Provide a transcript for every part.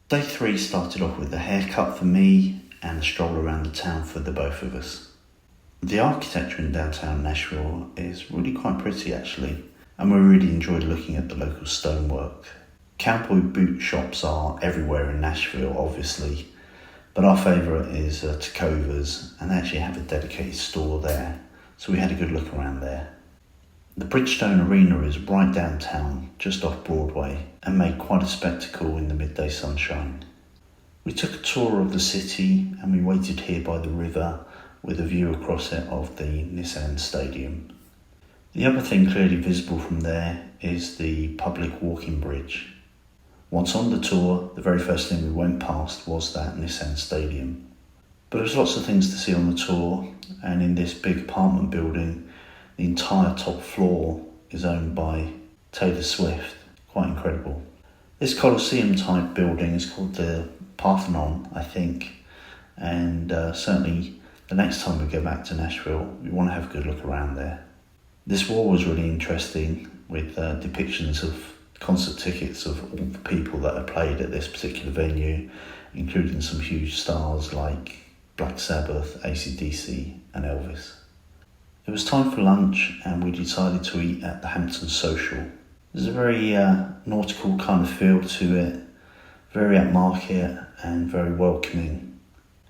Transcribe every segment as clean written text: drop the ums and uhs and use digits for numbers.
Day 3 started off with a haircut for me and a stroll around the town for the both of us. The architecture in downtown Nashville is really quite pretty actually, and we really enjoyed looking at the local stonework. Cowboy boot shops are everywhere in Nashville obviously, but our favourite is Tacovas, and they actually have a dedicated store there, so we had a good look around there. The Bridgestone Arena is right downtown, just off Broadway, and made quite a spectacle in the midday sunshine. We took a tour of the city and we waited here by the river with a view across it of the Nissan Stadium. The other thing clearly visible from there is the public walking bridge. Once on the tour, the very first thing we went past was that Nissan Stadium. But there's lots of things to see on the tour, and in this big apartment building, the entire top floor is owned by Taylor Swift. Quite incredible. This Colosseum type building is called the Parthenon, I think, and certainly the next time we go back to Nashville, we want to have a good look around there. This wall was really interesting with depictions of concert tickets of all the people that have played at this particular venue, including some huge stars like Black Sabbath, AC/DC and Elvis. It was time for lunch and we decided to eat at the Hampton Social. There's a very nautical kind of feel to it, very upmarket and very welcoming.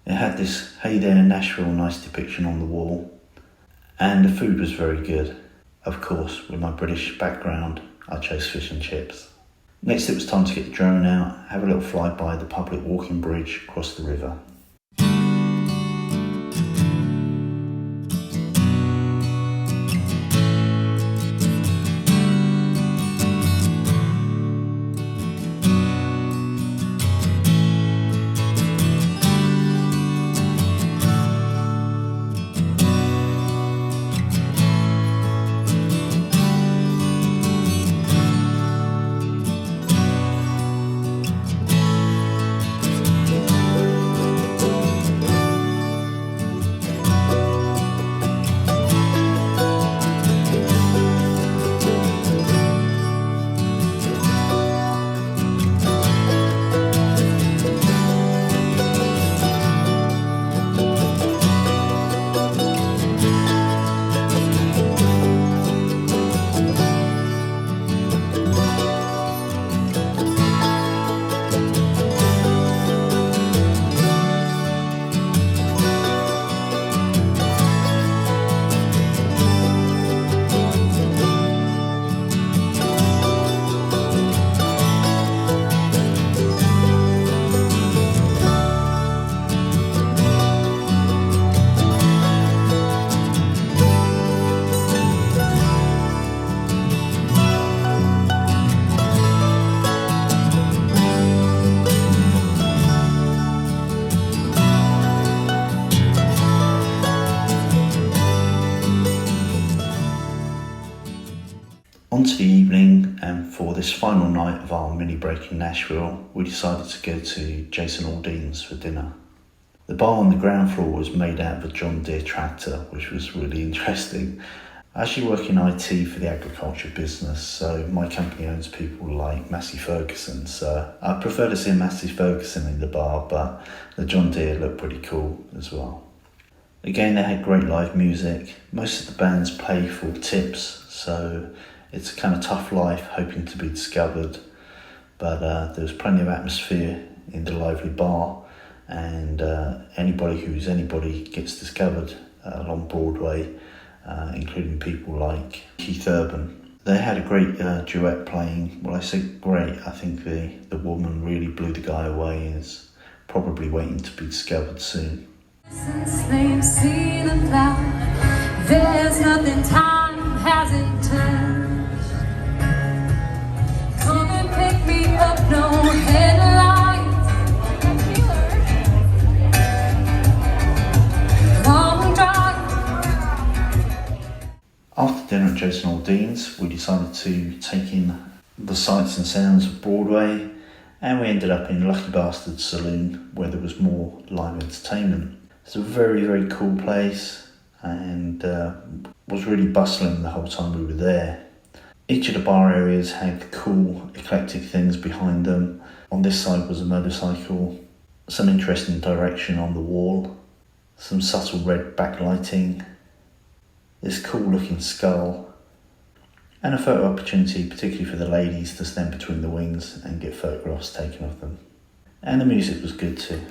It had this "Hey there Nashville" nice depiction on the wall, and the food was very good. Of course, with my British background, I chose fish and chips. Next it was time to get the drone out, have a little fly by the public walking bridge across the river. On to the evening, and for this final night of our mini break in Nashville, we decided to go to Jason Aldean's for dinner. The bar on the ground floor was made out of a John Deere tractor, which was really interesting. I actually work in IT for the agriculture business, so my company owns people like Massey Ferguson, so I prefer to see Massey Ferguson in the bar, but the John Deere looked pretty cool as well. Again, they had great live music. Most of the bands play for tips, so it's a kind of tough life hoping to be discovered, but there was plenty of atmosphere in the lively bar, and anybody gets discovered along Broadway, including people like Keith Urban. They had a great duet playing. Well, I say great, I think the woman really blew the guy away and is probably waiting to be discovered soon. Since they've seen the cloud, there's nothing time hasn't turned. Come and pick me up, no headlights. Long drive. After dinner at Jason Aldean's, we decided to take in the sights and sounds of Broadway, and we ended up in Lucky Bastard's Saloon, where there was more live entertainment. It's a very, very cool place, and was really bustling the whole time we were there. Each of the bar areas had cool, eclectic things behind them. On this side was a motorcycle, some interesting direction on the wall, some subtle red backlighting, this cool looking skull, and a photo opportunity particularly for the ladies to stand between the wings and get photographs taken of them. And the music was good too.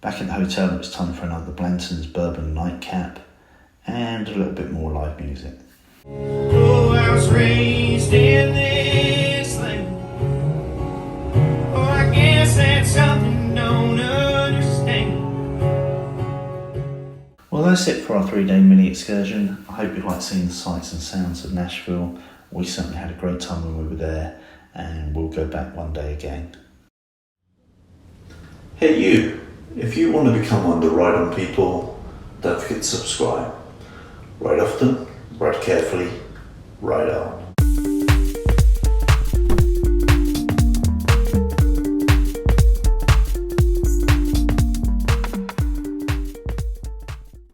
Back at the hotel, it was time for another Blanton's Bourbon nightcap and a little bit more live music. Oh, I was raised in this land. Oh, I guess that's something I don't understand. Well, that's it for our 3-day mini excursion. I hope you liked seeing the sights and sounds of Nashville. We certainly had a great time when we were there, and we'll go back one day again. Hey you! If you want to become one of the Ride On people, don't forget to subscribe. Ride often, ride carefully, ride on.